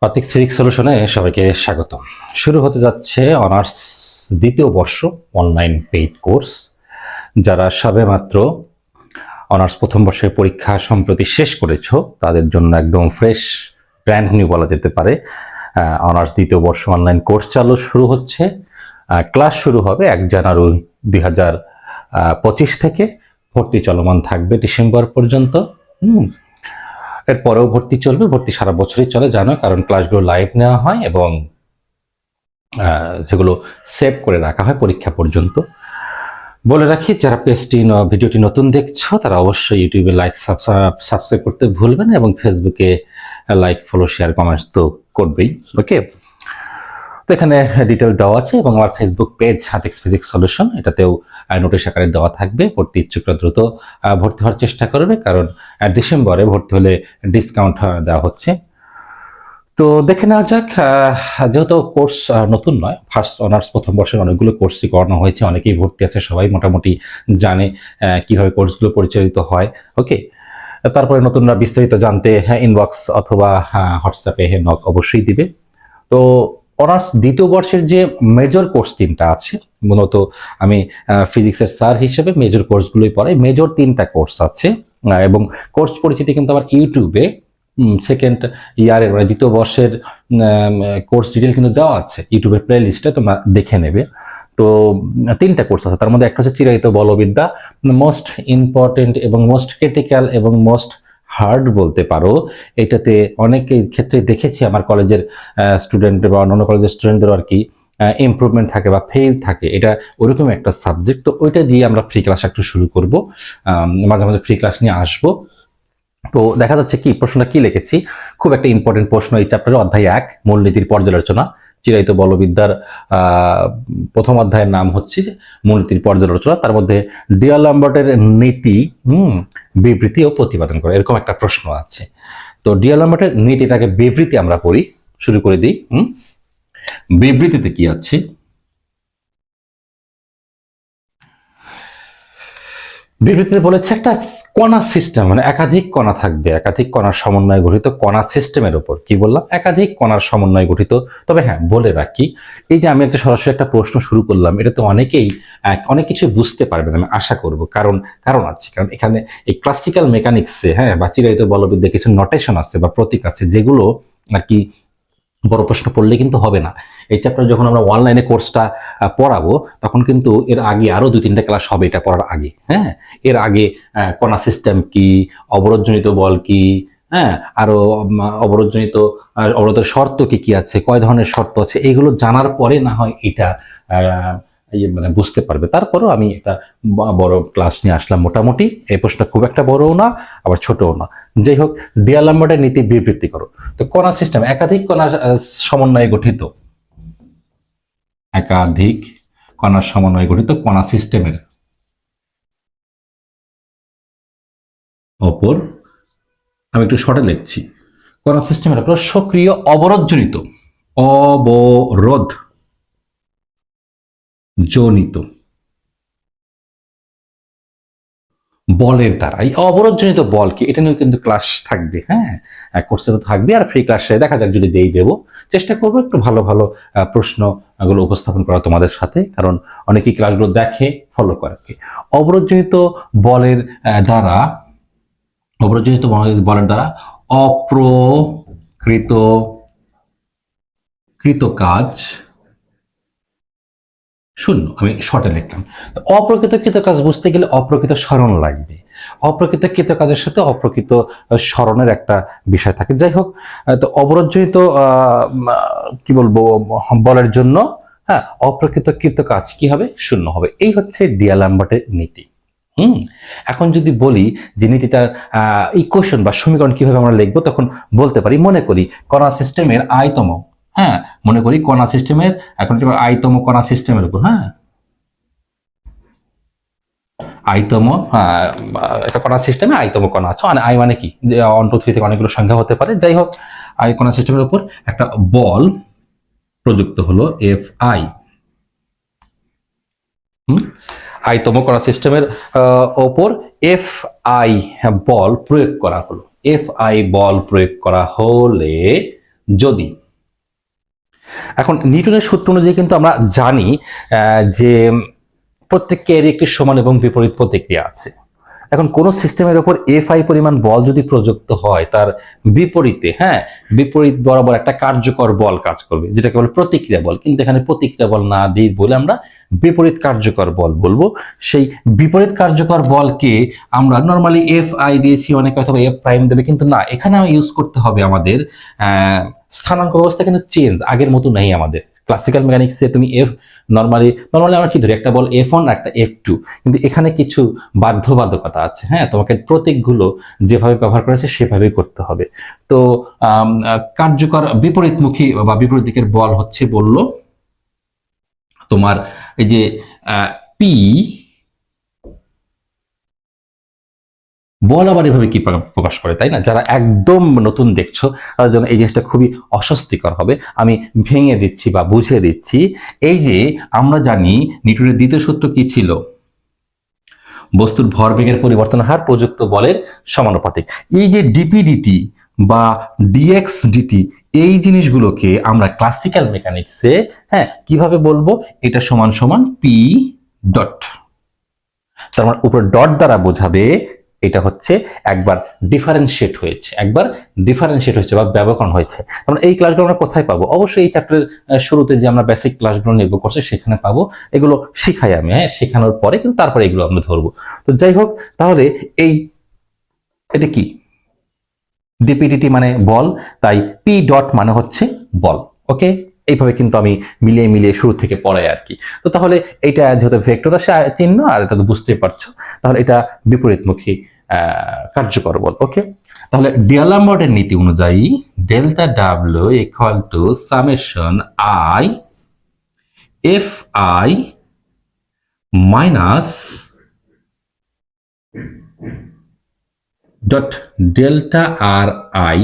প্রাত্যিক physics সলিউশনে সবাইকে স্বাগত। শুরু হতে যাচ্ছে অনার্স দ্বিতীয় বর্ষ অনলাইন পেইড কোর্স। যারা সবেমাত্র অনার্স প্রথম বর্ষের পরীক্ষা সম্প্রতি শেষ করেছো তাদের জন্য একদম ফ্রেশ ব্র্যান্ড নিউ বলা যেতে পারে। অনার্স দ্বিতীয় বর্ষ অনলাইন কোর্স শুরু হচ্ছে। ক্লাস শুরু হবে 1 জানুয়ারি 2025 থেকে। ভর্তি চলমান থাকবে ডিসেম্বর পর্যন্ত। এরপরেও ভর্তি চলবে, ভর্তি সারা বছরই চলে জানো, কারণ ক্লাসগুলো লাইভ নেওয়া হয় এবং যেগুলো সেভ করে রাখা হয় পরীক্ষা পর্যন্ত। বলে রাখি, যারা পেজটি ভিডিওটি নতুন দেখছো তারা অবশ্যই ইউটিউবে লাইক সাবস্ক্রাইব করতে ভুলবেন এবং ফেসবুকে লাইক ফলো শেয়ার কমেন্টস তো করবেই। ওকে, তো এখানে ডিটেল দেওয়া আছে এবং আমার ফেসবুক পেজ হাতিক্স ফিজিক্স সলিউশন, এটাতেও নোটিশ আকারে দেওয়া থাকবে। ভর্তি ইচ্ছুকরা দ্রুত ভর্তি হওয়ার চেষ্টা করবে, কারণ ডিসেম্বরে ভর্তি হলে ডিসকাউন্ট দেওয়া হচ্ছে। তো দেখে নেওয়া যাক। যেহেতু কোর্স নতুন নয়, ফার্স্ট অনার্স প্রথম বর্ষের অনেকগুলো কোর্সই করানো হয়েছে, অনেকেই ভর্তি আছে, সবাই মোটামুটি জানে কিভাবে কোর্সগুলো পরিচালিত হয়। ওকে, তারপরে নতুনরা বিস্তারিত জানতে ইনবক্স অথবা হোয়াটসঅ্যাপে নক অবশ্যই দিবে। তো অনার্স দ্বিতীয় বর্ষের যে মেজর কোর্স 3টা আছে, মূলত আমি ফিজিক্সের স্যার হিসেবে মেজর কোর্সগুলোই পড়াই। মেজর 3টা কোর্স আছে এবং কোর্স পরিচিতি কিন্তু আমার ইউটিউবে সেকেন্ড ইয়ারের মানে দ্বিতীয় বর্ষের কোর্স ডিটেল কিন্তু দেওয়া আছে ইউটিউবের প্লে লিস্টে, তোমরা দেখে নেবে। তো 3টা কোর্স আছে, তার মধ্যে একটা হচ্ছে চিরায়ত বলবিদ্যা, মোস্ট ইম্পর্টেন্ট এবং মোস্ট ক্রিটিক্যাল এবং মোস্ট হার্ড বলতে পারো। এটাতে অনেকেই ক্ষেত্রে দেখেছি আমার কলেজের স্টুডেন্ট বা অন্যান্য কলেজের স্টুডেন্টদের আর কি ইমপ্রুভমেন্ট থাকে বা ফেল থাকে, এটা ওরকম একটা সাবজেক্ট। তো ওইটা দিয়ে আমরা ফ্রি ক্লাস একটু শুরু করব, মাঝে মাঝে ফ্রি ক্লাস নিয়ে আসবো। তো দেখা যাচ্ছে কি প্রশ্নটা কি লিখেছি, খুব একটা ইম্পর্টেন্ট প্রশ্ন এই চ্যাপ্টারে। অধ্যায় 1 মূলনীতির পর্যালোচনা, চিরায়ত বলবিদ্যার প্রথম অধ্যায়ের নাম হচ্ছে মূলনীতির পর্যালোচনা। তার মধ্যে ডিয়ালাম্বার্টের নীতি বিবৃতি ও প্রতিপাদন করে, এরকম একটা প্রশ্ন আছে। তো ডিয়ালাম্বার্টের নীতিটাকে বিবৃতি আমরা পড়ি, শুরু করে দিই। বিবৃতিতে কি আছে? বিবৃতিতে বলেছে একটা কণা সিস্টেম, মানে একাধিক কণা থাকবে, একাধিক কণার সমন্বয়ে গঠিত কণা সিস্টেমের উপর। কি বললাম? একাধিক কণার সমন্বয়ে গঠিত। তবে হ্যাঁ, বলে রাখি, এই যে আমি একটা সরাসরি একটা প্রশ্ন শুরু করলাম, এটা তো অনেকেই অনেক কিছু বুঝতে পারবেন আমি আশা করব, কারণ আছে, কারণ এখানে এই ক্লাসিক্যাল মেকানিক্সে বা চিরায়ত বলবিদ্যা কিছু নোটেশন আছে বা প্রতীক আছে, যেগুলো আর কি বড় প্রশ্ন পড়লে কিন্তু হবে না। এই চ্যাপ্টার যখন আমরা অনলাইনে কোর্সটা পড়াবো, তখন কিন্তু এর আগে আরো 2-3টা ক্লাস হবে এটা পড়ার আগে। এর আগে কণা সিস্টেম কি, অবরোধজনিত বল কি, আরো অবরোধের শর্ত কি আছে, কয় ধরনের শর্ত আছে, এইগুলো জানার পরে না হয় এটা মানে বুঝতে পারবে। তারপরেও আমি একটা বড় ক্লাস নিয়ে আসলাম মোটামুটি। এই প্রশ্নটা খুব একটা বড়ও না আবার ছোটও না। যাই হোক, ডিয়ালাম্বার্টের নীতি বিবৃতি করো। তো কণা সিস্টেম একাধিক কণার সমন্বয়ে গঠিত, একাধিক কণার সমন্বয়ে গঠিত কণা সিস্টেমের ওপর, আমি একটু শর্টে লিখছি, কণা সিস্টেমের উপর সক্রিয় অবরোধজনিত বলের দ্বারা, এই অবরোধজনিত বল কি, এটা নিয়ে কিন্তু ক্লাস থাকবে। কোর্সে তো থাকবে, আর ফ্রি ক্লাসে দেখা যাক, যদি দেবো, চেষ্টা করবো একটু ভালো ভালো প্রশ্নগুলো উপস্থাপন করা তোমাদের সাথে, কারণ অনেকেই ক্লাসগুলো দেখে, ফলো করে। অবরোধজনিত বলের দ্বারা, অবরোধজনিত বলের দ্বারা কৃত কাজ শূন্য, আমি শর্টে লিখলাম। অপ্রকৃত কৃত কাজ বুঝতে গেলে অপ্রকৃত স্মরণ লাগবে, অপ্রকৃত কৃত কাজের সাথে অপ্রকৃত স্মরণের একটা বিষয় থাকে। যাই হোক, তো অবরোধজনিত কি বলবো বলের জন্য অপ্রকৃত কৃত কাজ কি হবে? শূন্য হবে। এই হচ্ছে ডিয়ালাম্বার্টের নীতি। এখন যদি বলি যে নীতিটার ইকুয়েশন বা সমীকরণ কিভাবে আমরা লিখবো, তখন বলতে পারি, মনে করি কণা সিস্টেমের আইতম, মনে করি কণা সিস্টেমের, এখন আইতম কণা সিস্টেমের উপর, আইতম একটা কণা সিস্টেমে আইতম কণা আছে, আই মানে কি, যে 1 2 3 থেকে অনেকগুলো সংখ্যা হতে পারে। যাই হোক, আই কণা সিস্টেমের উপর একটা বল প্রযুক্ত হলো এফ আই। আইতম কণা সিস্টেমের ওপর এফ আই বল প্রয়োগ করা হলো। এফ আই বল প্রয়োগ করা হলে যদি এখন নিউটনের সূত্র অনুযায়ী কিন্তু আমরা জানি যে প্রত্যেকের একটি সমান এবং বিপরীত প্রতিক্রিয়া আছে। এখন কোন সিস্টেমের উপর এফআই পরিমাণ বল যদি প্রযুক্ত হয়, তার বিপরীতে বিপরীত বরাবর একটা কার্যকর বল কাজ করবে, যেটাকে বলে প্রতিক্রিয়া বল। কিন্তু এখানে প্রতিক্রিয়া বল না দিই বলে আমরা বিপরীত কার্যকর বল বলবো। সেই বিপরীত কার্যকর বলকে আমরা নর্মালি এফ আই দিয়েছি, অনেকে অথবা এফ প্রাইম দেবে, কিন্তু না, এখানে ইউজ করতে হবে আমাদের স্থানাঙ্ক ব্যবস্থা কিন্তু চেঞ্জ, আগের মতো নেই আমাদের। ক্লাসিক্যাল মেকানিক্সে তুমি এফ নর্মালি আমরা কি ধরি, একটা বল F1 একটা F2, কিন্তু এখানে কিছু বাধ্যবাধকতা আছে। তোমাকে প্রতীকগুলো যেভাবে ব্যবহার করেছে সেভাবেই করতে হবে। তো কার্যকর বিপরীতমুখী বা বিপরীত দিকের বল হচ্ছে বলল তোমার এই যে পি বল আবার এভাবে কি প্রকাশ করে, তাই না? যারা একদম নতুন দেখছো তাদের জন্য এই জিনিসটা খুবই অস্বস্তিকর হবে, আমি ভেঙে দিচ্ছি বা বুঝিয়ে দিচ্ছি। এই যে আমরা জানি নিউটনের দ্বিতীয় সূত্র কি ছিল, বস্তুর ভরবেগের পরিবর্তন হার প্রযুক্ত বলের সমানুপাতিক। এই যে ডিপিডিটি বা ডিএক্স ডিটি, এই জিনিসগুলোকে আমরা ক্লাসিক্যাল মেকানিক্সে কিভাবে বলবো, এটা সমান সমান পি ডট, তার মানে উপরে ডট দ্বারা বোঝাবে এটা হচ্ছে একবার ডিফারেন্সিয়েট হয়েছে বা ব্যবকরণ হয়েছে। কারণ এই ক্লাসগুলো আমরা কোথায় পাবো? অবশ্যই এই চ্যাপ্টারের শুরুতে যে আমরা বেসিক ক্লাসগুলো নির্ভর করছি সেখানে পাবো। এগুলো শিখাই আমি, শেখানোর পরে কিন্তু তারপরে এগুলো আমরা ধরবো। তো যাই হোক, তাহলে এটা কি ডিপিডিটি মানে বল, তাই পি ডট মানে হচ্ছে বল। ওকে, এইভাবে কিন্তু আমি মিলিয়ে শুরু থেকে পড়াই আর কি। তো তাহলে এটা যেহেতু ভেক্টর আসে চিহ্ন, আর এটা তো বুঝতেই পারছো, তাহলে এটা বিপরীতমুখী কার্যকর বল। ওকে, তাহলে ডিয়ালাম্বার্টের নীতি অনুযায়ী delta W equal to summation I F I minus dot delta R I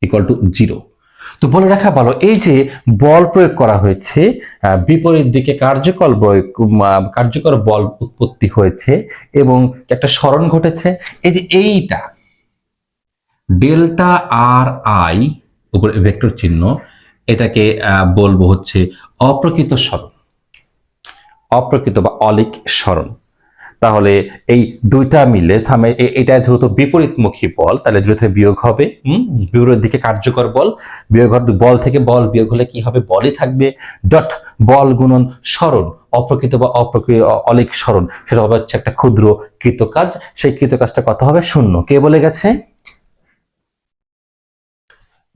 equal to 0। তো বলে রাখা ভালো, এই যে বল প্রয়োগ করা হয়েছে, বিপরীত দিকে কার্যকর বল উৎপত্তি হয়েছে এবং একটা সরণ ঘটেছে। এই যে এইটা ডেল্টা আর আই উপরে ভেক্টর চিহ্ন, এটাকে বলবো হচ্ছে অপ্রকৃত বা অলিক সরণ। তাহলে এই দুইটা মিলে এটা যেহেতু বিপরীতমুখী বল, তাহলে দ্রুত বিয়োগ হবে, বিপরীত দিকে কার্যকর বল বিয়োগ হবে, বল থেকে বল বিয়োগ হলে কি হবে, বলই থাকবে। ডট বল গুণন সরণ, অপ্রকৃত বা অলিক সরণ, সেটা হবে হচ্ছে একটা ক্ষুদ্র কৃতকাজ। সেই কৃতকাজটা কত হবে? 0। কে বলে গেছে?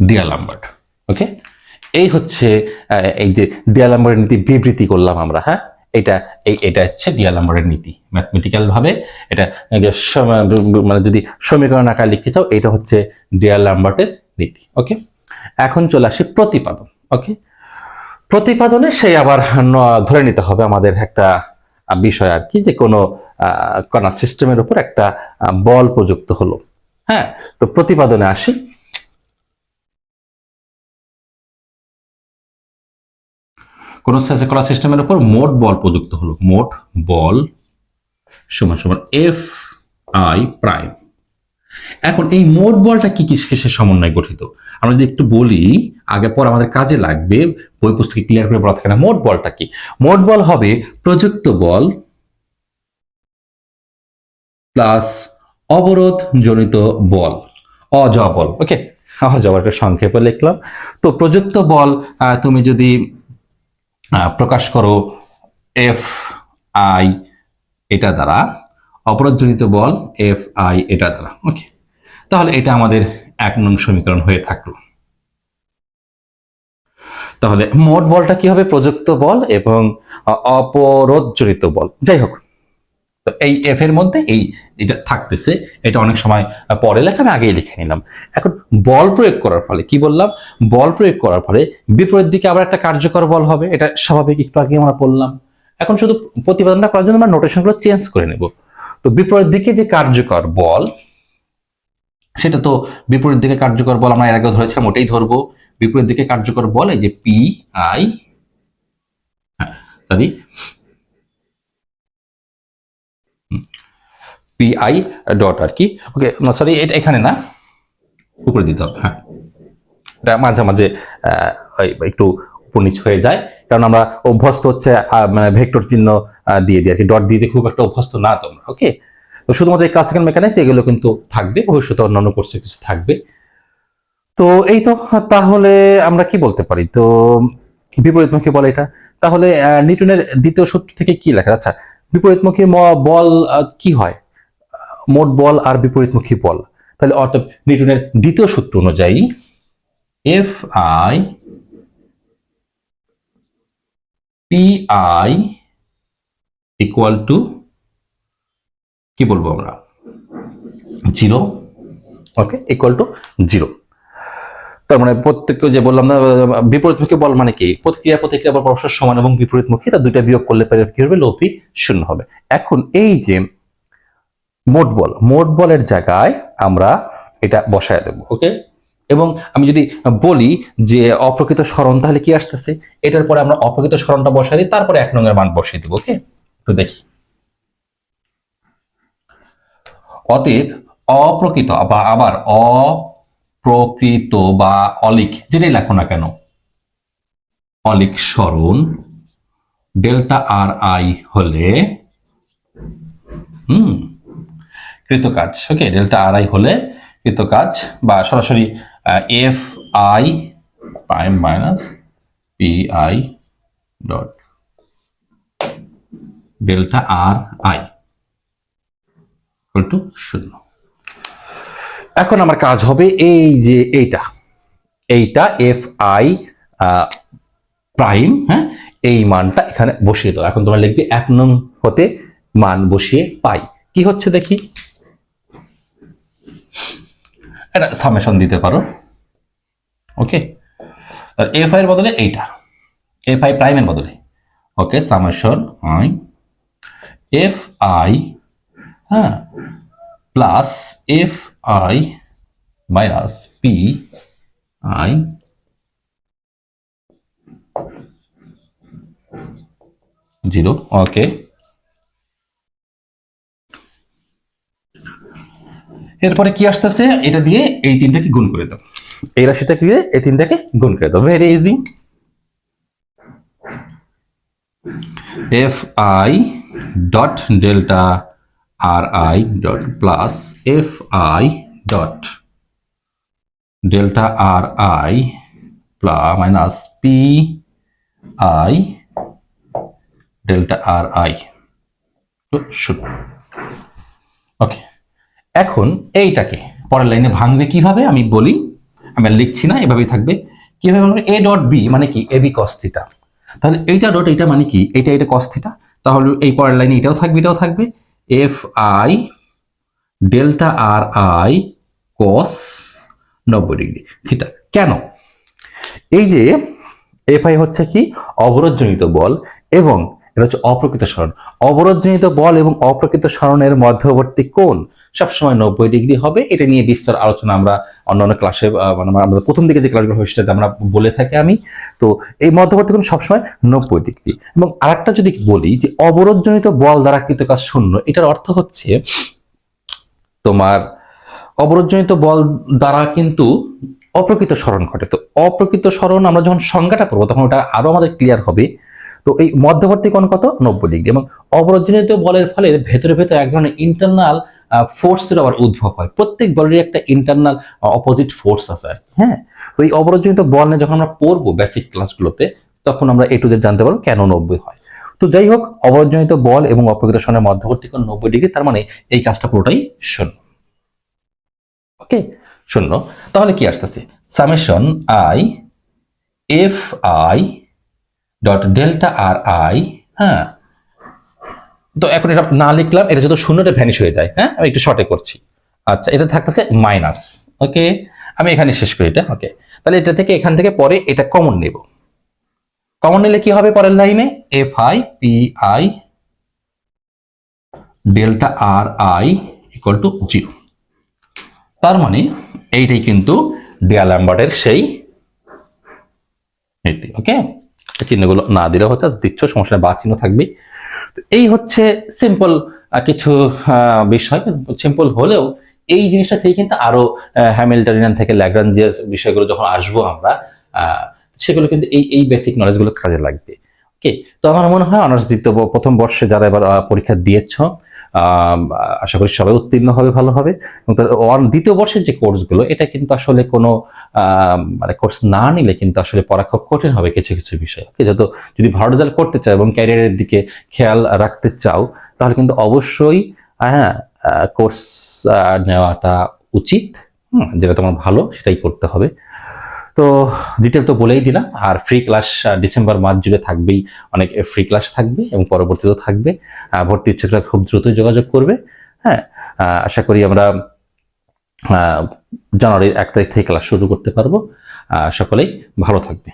ডিয়ালাম্বার্ট। ওকে, এই হচ্ছে এই যে ডিয়ালাম্বার্টের নীতি বিবৃতি করলাম আমরা। এটা হচ্ছে ডিয়ালাম্বার্টের নীতি। ম্যাথমেটিক্যাল ভাবে এটা মানে যদি সমীকরণ আকারে লিখতে চাও, এটা হচ্ছে ডিয়ালাম্বার্টের নীতি। ওকে, এখন চলে আসি প্রতিপাদন। ওকে, প্রতিপাদনে সেই আবার ধরে নিতে হবে আমাদের একটা বিষয় আর কি, যে কোনো কণা সিস্টেমের উপর একটা বল প্রযুক্ত হলো। তো প্রতিপাদনে আসি। কোন সিস্টেমের উপর মোট বল প্রযুক্ত হলো, মোট বল সমান সমান এফ আই প্রাইম। এখন এই মোট বলটা কি কিসের সমন্বয়ে গঠিত, আমরা যদি একটু বলি, আগে পর আমাদের কাজে লাগবে, বই পুস্তকে ক্লিয়ার করে বলা থাকে না। মোট বলটা কি? মোট বল হবে প্রযুক্ত বল প্লাস অবরোধ জনিত বল, অজ বল। ওকে, অজ বলটা সংক্ষেপে লিখলাম। তো প্রযুক্ত বল তুমি যদি প্রকাশ করো এফ আই এটা দ্বারা, অপরাধজনিত বল এফ আই এটা দ্বারা। ওকে, তাহলে এটা আমাদের 1 নং সমীকরণ হয়ে থাকলো। তাহলে মোট বলটা কি হবে? প্রযুক্ত বল এবং অপরোধজনিত বল। যাই হোক, তো এই এফ এর মধ্যে এটা থাকতেছে, এটা অনেক সময় পরে লেখা, আমি আগেই লিখে নিলাম। এখন বল প্রয়োগ করার ফলে কি বললাম, বল প্রয়োগ করার ফলে বিপরীত দিকে আবার একটা কার্যকর বল হবে, এটা স্বাভাবিক, একটু আগে আমরা বললাম। এখন শুধু প্রতিপাদনটা করার জন্য আমরা নোটেশনগুলো চেঞ্জ করে নেব। তো বিপরীত দিকে যে কার্যকর বল, সেটা তো বিপরীত দিকে কার্যকর বল আমরা এর আগে ধরেছিলাম, ওটাই ধরবো। বিপরীত দিকে কার্যকর বল এই যে P I P I dot আর কি। ওকে, সরি, এটা এখানে না, উপরে দিতে হবে। এটা মাঝে মাঝে একটু উপর নিচ হয়ে যায়, কারণ আমরা অভ্যস্ত হচ্ছে ভেক্টর চিহ্ন দিয়ে দিই আর কি, ডট দিয়ে খুব একটা অভ্যস্ত না তোমরা। ওকে, তো শুধুমাত্র এই ক্লাসিক্যাল মেকানিক্স এগুলো কিন্তু থাকবে, ভবিষ্যতে অন্যান্য কোর্সে কিছু থাকবে। তো এই তো, তাহলে আমরা কি বলতে পারি, তো বিপরীতমুখী বল এটা। তাহলে নিউটনের দ্বিতীয় সূত্র থেকে কি লেখা? আচ্ছা, বিপরীতমুখী বল কি হয়? মোট বল আর বিপরীতমুখী বল। তাহলে অর্থাৎ নিউটনের দ্বিতীয় সূত্র অনুযায়ী F I P I equal two কি বলবো আমরা, 0। ওকে, ইকুয়াল টু 0। তার মানে প্রত্যেককে যে বললাম না, বিপরীতমুখী বল মানে কি, প্রতিক্রিয়া বল পরস্পর সমান এবং বিপরীতমুখী, তা দুইটা বিয়োগ করলে কি হবে, লব্ধি 0 হবে। এখন এই যে মোট বলের জায়গায় আমরা এটা বসায় দেব। ওকে, এবং আমি যদি বলি যে অপ্রকৃত সরণ, তাহলে কি আসতেছে, এটার পরে আমরা অপ্রকৃত সরণটা বসাই দিই, তারপরে 1 নং এর মান বসিয়ে দেবো। ওকে, একটু দেখি। অতএব অপ্রকৃত বা আবার অপ্রকৃত বা অলিক, যেটাই লেখো না কেন, অলিক সরণ ডেল্টা আর আই হলে কৃতকাজ। ওকে, ডেল্টা আর আই হলে কৃতকাজ, বা সরাসরি F I prime minus P I dot delta R I equal to 0। এখন আমার কাজ হবে এই যে এইটা এফ আই প্রাইম, হ্যাঁ, এই মানটা এখানে বসিয়ে দাও। এখন তোমরা লিখবে 1 নং হতে মান বসিয়ে পাই কি হচ্ছে দেখি। এটা সামেশন দিতে পারো। ওকে, এফ আই এর বদলে এইটা, এফ আই প্রাইমের বদলে, okay, summation I F I, হ্যাঁ, plus F I minus P I zero. Okay, এরপরে কি আসতেছে, এটা দিয়ে এই তিনটাকে গুণ করে দাও, এই রাশিটাকে দিয়ে এই তিনটাকে গুণ করে দাও, very easy. F I dot delta R I dot plus F I dot delta R I plus minus P I delta R I 0। Okay, এখন এইটাকে পরের লাইনে ভাঙবে কিভাবে আমি বলি, আমি আর লিখছি না, এভাবেই থাকবে। কিভাবে ভাঙবে, এ ডট বি মানে কি, এ বি কস থিটা। তাহলে এইটা ডট এইটা মানে কি, এটা কস থিটা। তাহলে এই পরের লাইনে এটাও থাকবে F I delta R I cos 90 degree theta. কেন? এই যে এফ আই হচ্ছে কি, অবরোধজনিত বল, এবং এটা হচ্ছে অপ্রকৃত সরণ। অবরোধজনিত বল এবং অপ্রকৃত সরণের মধ্যবর্তী কোণ সবসময় 90 ডিগ্রি হবে। এটা নিয়ে বিস্তার আলোচনা আমরা অন্যান্য ক্লাসে, মানে আমরা প্রথম দিকে যে ক্লাসগুলো হয় সেটাতে আমরা বলে থাকি আমি। তো এই মধ্যবর্তী কোণ সবসময় 90 ডিগ্রি। এবং আরেকটা যদি বলি যে অবরোধজনিত বল দ্বারা কৃত কাজ 0, এটার অর্থ হচ্ছে তোমার অবরোধজনিত বল দ্বারা কিন্তু অপ্রকৃত সরণ ঘটে। তো অপ্রকৃত সরণ আমরা যখন সংজ্ঞাটা করবো তখন ওটা আরো আমাদের ক্লিয়ার হবে। তো এই মধ্যবর্তী কোণ কত, 90 ডিগ্রি। এবং অবরোধজনিত বলের ফলে ভেতরে এক ধরনের ইন্টারনাল ফোর্সের আবার উদ্ভব হয়। প্রত্যেক বলেরই একটা ইন্টারনাল অপোজিট ফোর্স আছে, হ্যাঁ। তো এই অবরোধজনিত বল নিয়ে যখন আমরা পড়বো বেসিক ক্লাসগুলোতে, তখন আমরা এ টু জেড জানতে পারবো কেন 90 হয়। তো যাই হোক, অবরোধজনিত বল এবং অপ্রকৃত সরণের মধ্যবর্তী কোণ 90 ডিগ্রি, তার মানে এই কাজটা পুরোটাই 0। ওকে, 0। তাহলে কি আসতেছে, summation I F I dot delta R I, হ্যাঁ। তো এখন এটা না লিখলাম, এটা যদি 0টা ভ্যানিশ হয়ে যায়, হ্যাঁ, আমি একটু শর্টে করছি। আচ্ছা, এটা থাকতেছে মাইনাস। ওকে, আমি এখানে শেষ করি এটা। ওকে, তাহলে এটা থেকে এখান থেকে পরে এটা কমন নেব। কমন নিলে কি হবে পরের লাইনে, F I P I delta R I equal to 0। তার মানে এইটাই কিন্তু ডিয়ালাম্বার্টের সেই নীতি। ওকে, চিহ্নগুলো না দিলে হয়তো দিচ্ছ, সমস্যা বা চিহ্ন থাকবে। এই হচ্ছে সিম্পল কিছু বিষয়। সিম্পল হলেও এই জিনিসটা থেকে কিন্তু আরো হ্যামিল্টনিয়ান থেকে ল্যাগ্রাঞ্জিয়াস বিষয়গুলো যখন আসবো আমরা, সেগুলো কিন্তু এই বেসিক নলেজগুলো কাজে লাগবে। ওকে, তো আমার মনে হয় অনার্স দ্বিতীয় প্রথম বর্ষে যারা এবার পরীক্ষা দিয়েছ, আশা করি সবাই উত্তীর্ণ হবে ভালোভাবে। এবং দ্বিতীয় বর্ষের যে কোর্সগুলো, এটা কিন্তু আসলে কোনো মানে কোর্স না নিলে কিন্তু আসলে পড়া খুব কঠিন হবে কিছু কিছু বিষয়। ওকে, যদি ভালো রেজাল্ট করতে চাও এবং ক্যারিয়ারের দিকে খেয়াল রাখতে চাও, তাহলে কিন্তু অবশ্যই হ্যাঁ কোর্স নেওয়াটা উচিত। যেটা তোমার ভালো সেটাই করতে হবে। তো ডিটেল তো বলেই দিলাম। আর ফ্রি ক্লাস ডিসেম্বর মাস জুড়ে থাকবেই, অনেক ফ্রি ক্লাস থাকবে এবং পরবর্তীতেও থাকবে। ভর্তি ইচ্ছুকরা খুব দ্রুতই যোগাযোগ করবে। হ্যাঁ, আশা করি আমরা জানুয়ারির 1 তারিখ থেকে ক্লাস শুরু করতে পারবো। সকলেই ভালো থাকবে।